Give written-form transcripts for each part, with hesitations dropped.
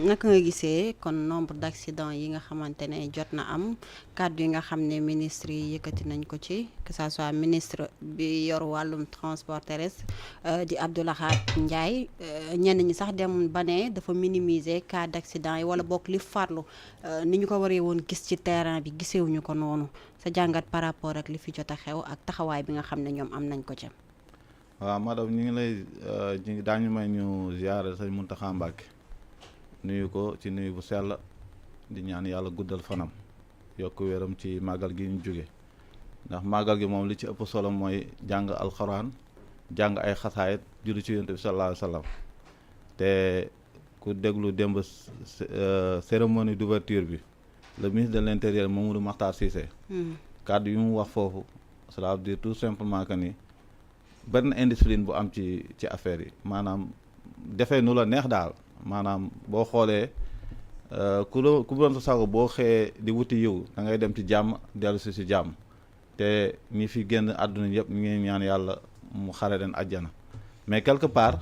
naka nga gisee kon nombre d'accidents yi nga xamante ne jot na am kàddu yi nga xam ne ministre yi yëkkati nañ ko ci que ça soit ministre bi yor wàllum transport terrestre di Abdou Lahad Ndiaye ñenn ñi sax dem ba ne dafa minimiser cas d'accident yi wala bokk li farlu ni ñu ko waree woon gis ci terrain bi gisewuñu ko noonu sa jàngat par rapport ak li fi jot a xew ak taxawaay bi nga xam ne ñoom am nañ ko ca. waaw madame ñu ngi lay daañu may ñu ziyaare sëñ Mountakha Mbacké nuyu ko ci nuyu bu sell di ñaan yàlla guddal fanam yokk wéram ci màggal gi ñu jóge ndax màggal gi moom li ci ëpp solo mooy jàng alxuraan jàng ay xasaayit julli ci yonent bi sallallahu alayhi wa sallam te ku déglu démb cérémonie d'ouverture bi le ministre de l'intérieur Mamadou Makhtar Cissé kàddu yu mu wax foofu cela veut dire tout simplement que ni benn indiscipline bu am ci affaire yi maanaam defee nu la neex daal maanaam boo xoolee ku doon sa sago boo xëyee di wuti yiw da ngay dem ci jàmm dellu si jàmm te ñi fi génn àdduna yëpp ñu ngi ñaan yàlla mu xare leen àjjana mais quelque part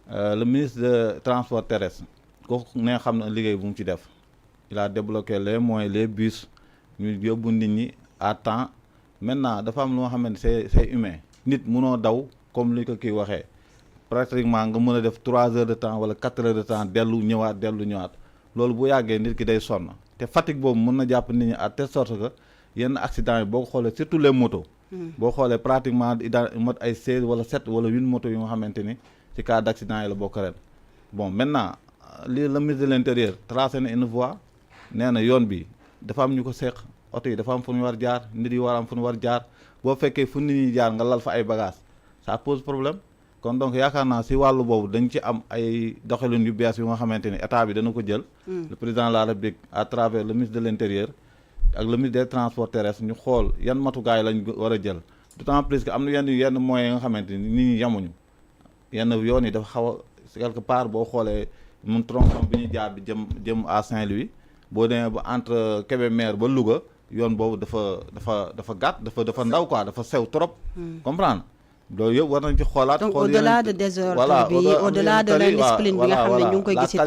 le ministre de transport terrestre kooku ne xam na liggéey bu mu ci def il a débloqué les moyens les bus ñu yóbbu nit ñi à temps maintenant dafa am lu nga xamante c'est humain nit munoo daw comme li ko kii waxee pratiquement nga mën a def 3 heures de temps wala 4 heures de temps dellu ñëwaat loolu bu yàggee nit ki day sonn te fatigue boobu mën na jàpp nit ñi à telle sorte que yenn accident yi boo ko xoolee surtout les motos. boo xoolee pratiquement mot ay 16 wala 7 wala 8 motos yu nga xamante ni ci cas d' accident yi la bokk ren. bon maintenant lii le ministre de l' intérieur tracé na une voie nee na yoon bi dafa am ñu ko seq oto yi dafa am fu ñu war jaar nit yi war am fu ñu war jaar boo fekkee fu nit ñi jaar nga lal fa ay bagages ça pose problème. kon donc yaakaar naa si wàllu boobu dañ ci am ay doxalin yu bees yu nga xamante ni état bi dana ko jël. le président de la République à travers le ministre de l' intérieur ak le ministre des transports terrestres ñu xool yan matukaay lañ war a jël d' autant plus que am na yenn moyens yi nga xamante ni nit ñi yamuñu yenn yoon yi dafa xaw a quelque part boo xoolee mun tronçon bi ñu jaar bi jëm à Saint-Louis boo demee ba entre Kébémer ba Louga yoon boobu dafa gàtt dafa ndaw quoi dafa sew trop. comprendre loolu yëpp war nañ ci xoolaat. donc au-delà de désordre bi au-delà de l'indiscipline bi nga xam ne ñu ngi koy gis ci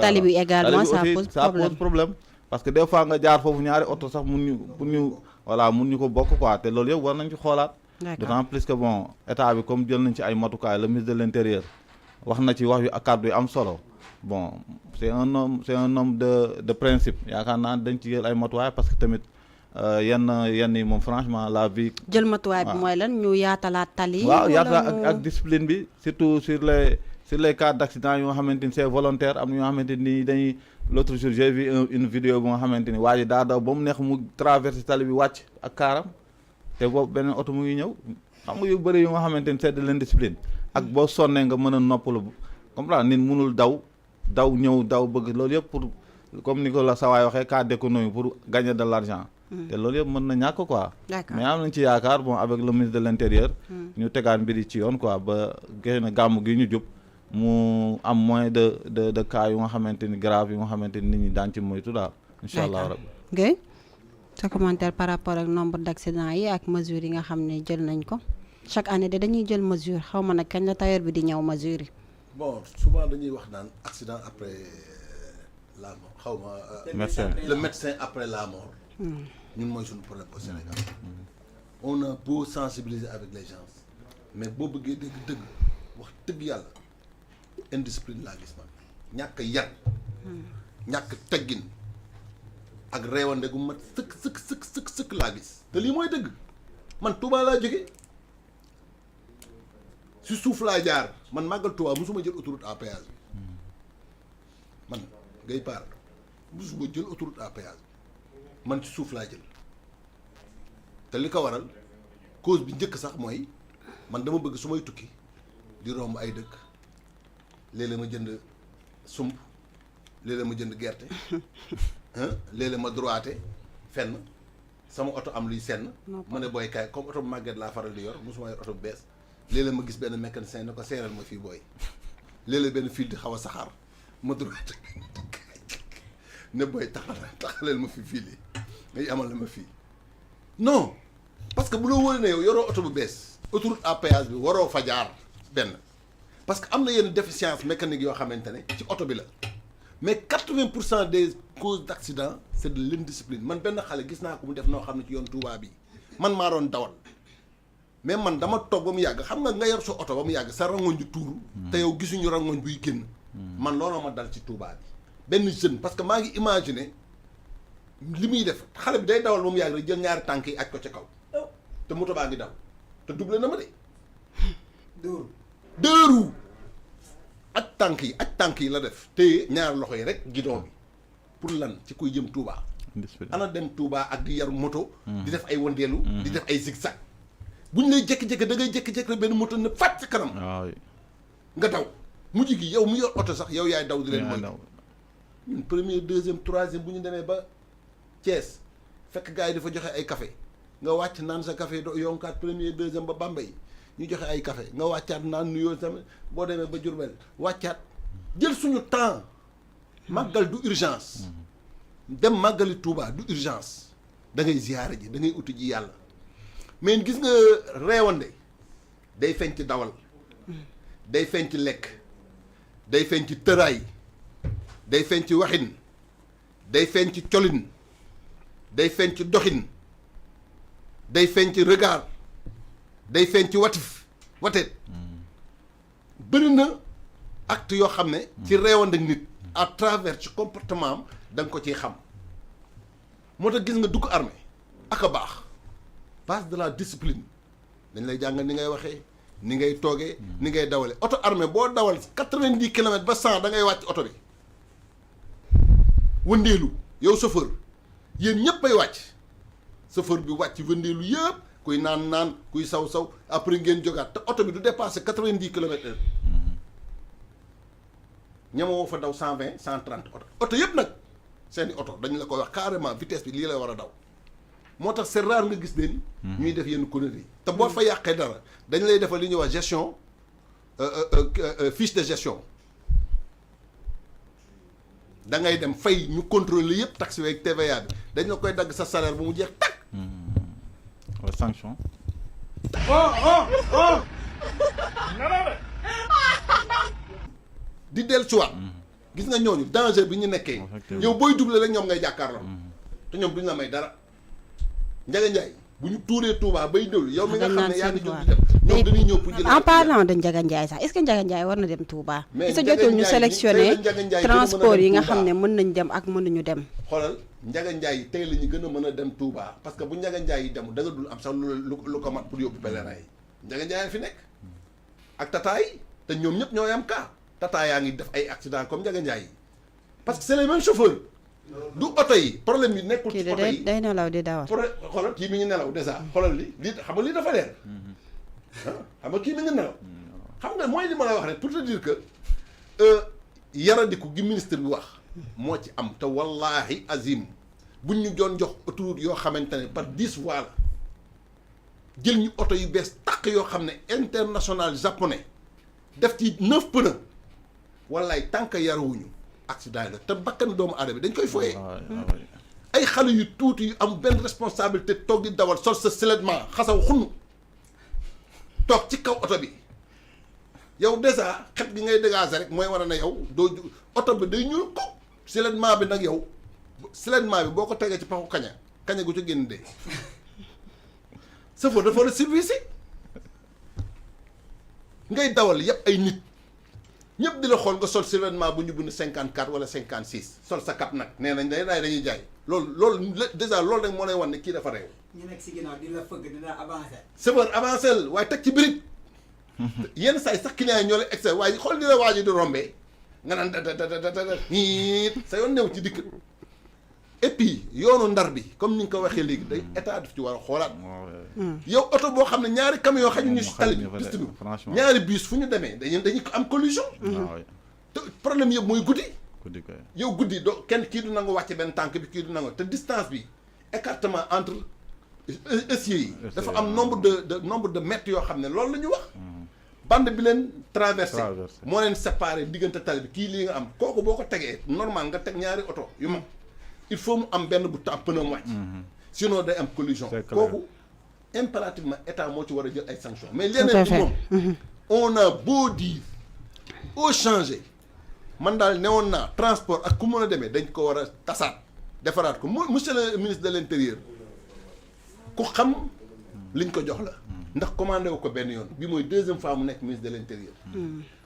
tali bi également ça pose problème parce que des fois nga jaar foofu ñaari oto sax mun ñu ko bokk quoi te loolu yëpp war nañ ci xoolaat. d'autant plus que bon état bi comme jël nañ ci ay matukaay le ministre de l'intérieur wax na ci wax yu kàddu yu am solo bon c'est un homme de principe yaakaar naa dañ ci jël ay matuwaay parce que tamit yenn yi moom franchement la vie. jël matuwaay bi mooy lan ñu yaatalaat tali. waaw yaatalaat ak discipline bi surtout sur les cas d' accident yoo xamante ni c' est volontaire am na ñoo xamante ni dañuy l' autre jour j'ai vu une vidéo bu nga xamante ni waa ji daa daw ba mu neex mu traversé tali bi wàcc ak kaaram te boobu beneen oto mu ngi ñëw xam nga yu bëri yu nga xamante ni c' est de l' indiscipline ak boo sonnee nga mën a noppalu comprendre nit mënul daw bëgg loolu yëpp pour comme ni ko la sawaay waxee cas d' économie pour gagner de l' argent. te loolu yëpp mën na ñàkk quoi. mais am nañ ci yaakaar bon avec le ministre de l' intérieur. ñu tegaan mbiri ci yoon quoi ba gën a gàmm gi ñu jub mu am moins de cas yu nga xamante ni grave yu nga xamante ni nit ñi daan ci moytu daal. incha allah rabbi. Guèye sa commentaire par rapport ak nombre d' accidents yi ak mesures yi nga xam ne jël nañ ko chaque année de dañuy jël mesure xaw ma nag kañ la tailleur bi di ñëw mesure yi. bon souvent dañuy wax naan accident après la mort xaw ma. médecin le médecin après la mort. ñun mooy suñu problème au Sénégal on a beau sensibiliser avec les gens mais boo bëggee dëgg wax dëgg yàlla indiscipline laa gis man ñàkk yar ñàkk teggin ak reewande gu mat sëkk laa gis te lii mooy dëgg man Touba laa jóge si suuf laa jaar man màggal Touba musuma jël autoroute à péage man ngay paar musuma jël autoroute à péage man ci suuf laa jël te li ko waral cause bi njëkk sax mooy man dama bëgg su may tukki di romb ay dëkk léeg-léeg ma jënd sump léeg-léeg ma jënd gerte léeg-léeg ma droité fenn sama oto am luy senn ma ne booy kaay comme oto bu màgget laa faral di yor mosuma yor oto bu bees léeg-léeg ma gis benn mécanicien ne ko seeral ma fii booy léeg-léeg benn fil di xaw a saxaar ma droité ne booy taxaleel ma fi fii lii ngay amal ma fii non parce que bu la wóoree ne yow yoroo oto bu bees autoroute à péage bi waroo fa jaar benn parce que am na yenn déficience mécanique yoo xamante ne ci oto bi la mais 80% des causes d'accident c'est de l'indiscipline man benn xale gis naa ko mu def noo xam ne ci yoon Touba bi man maa doon dawal mais man dama toog ba mu yàgg xam nga yor sa oto ba mu yàgg sa rangoñ di tuuru te yow gisuñu rangoñ buy génn man looloo ma dal ci Touba bi benn jeune parce que maa ngi imaginer li muy def xale bi day dawal ba mu yàgg rek jël ñaari tànk yi aj ko ca kaw te moto baa ngi daw te doublé na ma de deux roues ak tànk yi la def téye ñaari loxo yi rek guidon bi pour lan ci kuy jëm Touba ana dem Touba ak di yaru moto di def ay wëndeelu di def ay zigzag bu ñu lay jékki-jékki da ngay jékki-jékki rek benn moto ne fàtt ci kanam nga daw mujj gi yow mu yor oto sax yow yaay daw di leen mooy ñun premier deuxième troisième bu ñu demee ba Thiès fekk gars yi dafa joxe ay café nga wàcc naan sa café yonkaat premier deuxième ba Bambey ñu joxe ay café nga wàccaat naan nuyoo tamit boo demee ba Diourbel wàccaat jël suñu temps màggal du urgence dem màggali Touba du urgence da ngay ziyaare ji da ngay uti ji yàlla mais gis nga reewande day feeñ ci dawal day feeñ ci lekk day feeñ ci tëraay day feeñ ci waxin day feeñ ci colin day feeñ ci doxin day feeñ ci regard day feeñ ci wateet bëri na acte yoo xam ne ci reewande ak nit à travers ci comportement am da nga ko ciy xam moo tax gis nga dugg armée ak a baax base de la discipline dañ lay jàngal ni ngay waxee ni ngay toogee ni ngay dawale oto armée boo dawal 90 kilomètres ba 100 da ngay wàcc oto bi wëndeelu yow chauffeur yéen ñëpp ay wàcc chauffeur bi wàcc wëndeelu yëpp kuy naan kuy saw après ngeen jógaat te oto bi du dépasser 90 kilomètres heure ñamoo fa daw 120 130 oto yëpp nag seeni oto dañ la ko wax carrément vitesse bi lii lay war a daw moo tax c'est rare nga gis leen ñuy def yenn conneries te boo fa yàqee dara dañ lay defal li ñuy wax gestion fiche de gestion da ngay dem fay ñu contrôler yëpp taxe ak TVA bi dañ la koy dagg sa salaire bu mu jeex tàkk. sanction. di dellusiwaat. gis nga ñooñu danger bi ñu nekkee. yow booy doublé rek ñoom ngay jàkkaarloo. te ñoom duñ la may dara. Ndiaga Ndiaye bu ñu tuuree Touba bay déglu yow mi nga xam ne yaa ngi jóg di dem ñoom dañuy ñëw pour jël. en parlant de Ndiaga Ndiaye sax est-ce que Ndiaga Ndiaye war na dem Touba. mais sa jotul ñu sélectionné transport yi nga xam ne mën nañ dem ak mënuñu dem. xoolal Ndiaga Ndiaye tey la ñu gën a mën a dem Touba parce que bu Ndiaga Ndiaye yi dem da nga dul am sax lu ko mat pour yóbbu pèlerin yi Ndiaga Ndiaye fi nekk ak tataay te ñoom ñëpp ñooy am cas tataay yaa ngi def ay accident comme Ndiaga Ndiaye yi parce que c'est les mêmes chauffeurs. du oto yi problème yi nekkul ci oto yi day nelaw di dawal. xoolal kii mi ngi nelaw déjà xoolal lii xam nga lii dafa leer xam nga kii mi ngi nelaw xam nga mooy li ma la wax rek pour te dire que yaradiku gi ministre bi wax moo ci am te wallahi azim buñ ñu doon jox autoroute yoo xamante ne par 10 voies la jël ñu oto yu bees tàq yoo xam ne international japonais def ci 9 pneus wallaay tant que yarawuñu accident yi la te bakkan doomu aadama dañ koy foyee ay xale yu tuuti yu am benn responsabilité toog di dawal sol sa silettement xasaw xunn toog ci kaw oto bi yow déjà xet gi ngay dégager rek mooy war a ne yow doo oto bi day ñuul ko silettement bi nag yow silettement bi boo ko tegee ci paxu kaña gu ci génn dee safo dafa war a service ngay dawal yëpp ay nit ñëpp di la xool nga sol survêtement bu ñu bind 54 wala 56 sol sa cap nag nee nañ dañuy jaay loolu déjà loolu rek moo lay wan ne kii dafa réew. ñu nekk si ginnaaw di la fëgg dina avancer. chauffeur avancé waaye teg ci birig yenn saa yi sax client yi ñoo lay excès waaye xool di la waaj di rombee nga naan ñiit sa yoon new ci dikk et puis yoonu ndar bi comme ni nga ko waxee léegi day état daf ci war a xoolaat. yow oto boo xam ne ñaari camion xaju ñu si tali bi piste bi ñaari bus fu ñu demee dañuy am collision. te problème yëpp mooy guddi. yow guddi doo kenn kii du nangu wàcce benn tànk bi kii du nangu te distance bi écartement entre essieux yi. dafa am nombre de mètres yoo xam ne loolu la ñu wax. bande bi leen traversé moo leen séparé diggante tali bi kii lii nga am kooku boo ko tegee normal nga teg ñaari oto yu mag il faut mu am benn bu temps pneu wàcc. sinon day am collision. kooku impérativement état moo ci war a jël ay sanctions. mais leneen bi moom on a beau dire au changer man daal newoon naa transport ak ku mën a demee dañ ko war a tasaat defaraat ko monsieur le ministre de l'intérieur ku xam liñ ko jox la ndax commandé wu ko benn yoon bi mooy deuxième fois mu nekk ministre de l'intérieur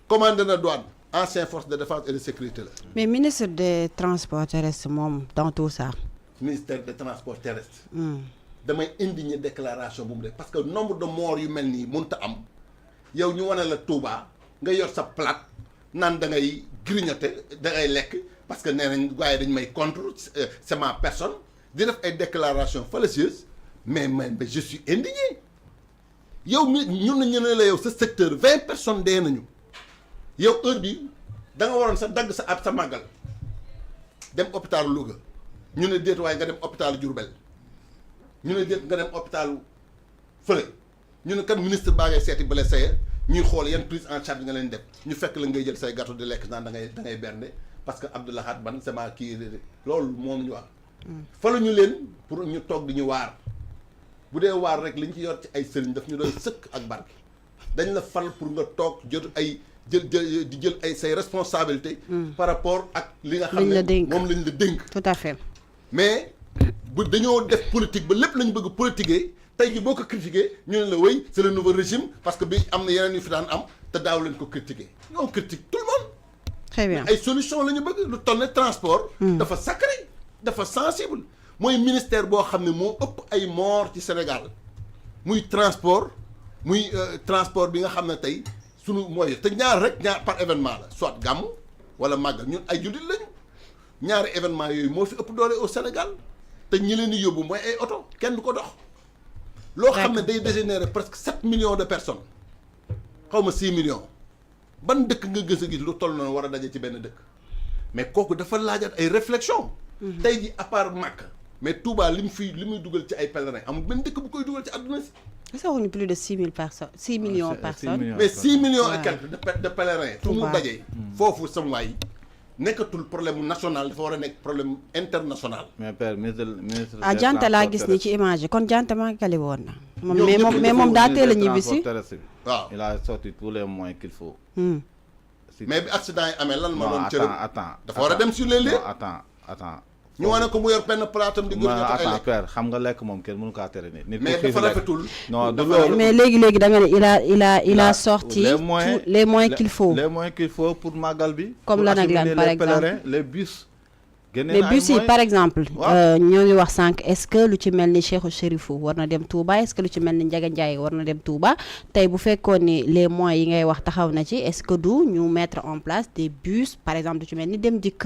commandé na douane ancien force de défense et de sécurité la mais ministre des transports terrestres moom dans tout ça ministère des transports terrestres damay indigner déclaration bu mu def parce que nombre de morts yu mel nii mënut a am yow ñu wane la Touba nga yor sa plate naan da ngay grignoter da ngay lekk parce que nee nañ waaye dañ may contre c'est ma personne di def ay déclaration fallacieuse mais je suis indigné yow mi ñun na ñu ne la yow sa secteur 20 personnes dee nañu yow heure bi da nga waroon sa dagg sa ab sa màggal dem hôpital Louga ñu ne déet waaye nga dem hôpital Diourbel ñu ne déet nga dem hôpital fële ñu ne kat ministre baa ngay seeti blessé ya ñuy xool yan prise en charge nga leen def ñu fekk la ngay jël say gâteau di lekk naan da ngay bernde parce que Abdoulahat ban sama kii loolu moom ñu wax falu ñu leen pour ñu toog di ñu waar bu dee waar rek liñ ci yor ci ay sëriñ daf ñu doy sëkk ak barke dañ la fal pour nga toog jot ay di jël ay say responsabilités par rapport ak li nga xam ne moom lañ la dénk tout à fait mais bu dañoo def politique ba lépp lañu bëgg politiquer tey ji boo ko critiquer ñu ne la wéy c'est le nouveau régime parce que bi am na yeneen yu fi daan am te daaw leen ko critiquer on critique tout le monde très bien ay solution la ñu bëgg lu toll ne transport dafa sacré dafa sensible mooy ministère boo xam ne moo ëpp ay mort ci Sénégal muy transport bi nga xam ne tey sunu mooy te ñaar par événement la soit gàmmu wala màggal ñun ay jullit lañu ñaari événement yooyu moo fi ëpp doole au Sénégal te ñi leen di yóbbu mooy ay oto kenn du ko dox loo xam ne day dégénérer presque 7 millions de personnes xaw ma 6 millions ban dëkk nga gës a gis lu toll noonu war a daje ci benn dëkk mais kooku dafa laajaat ay réflexion tey ji à part Makka mais Touba li muy dugal ci ay pèlerins amul benn dëkk bu koy dugal ci àdduna si est-ce qu'on a plus de 6 millions de personnes mais 6 millions et quelques de pèlerins fu mu dajee foofu sam waay nekkatul problème national dafa war a nekk problème international. mais père ministre Diante laa gis ni ci image yi kon Diante màggali woon na. mais moom daa teel a ñibbisi. waaw il a sorti tous les moyens qu'il faut. mais bi accident yi amee lan ma doon cërëm attends dafa war a dem sur les lieux. attends ñu wane ko mu yor benn plaatam di. attends père xam nga lekk moom kenn mënu kaa tere nit. mais dafa rafetul. non du loolu mais léegi da nga ne il a sorti les moyens qu'il faut. les moyens qu'il faut pour màggal bi. comme lan ak lan par exemple les bus. mais bus yi par exemple. ñoo ngi wax sànq est-ce que lu ci mel ni Cheikhou Chérifou war na dem Touba est-ce que lu ci mel ni Ndiaga Ndiaye war na dem Touba tey bu fekkoon ni les moyens yi ngay wax taxaw na ci est-ce que du ñu mettre en place des bus par exemple lu ci mel ni dem dikk.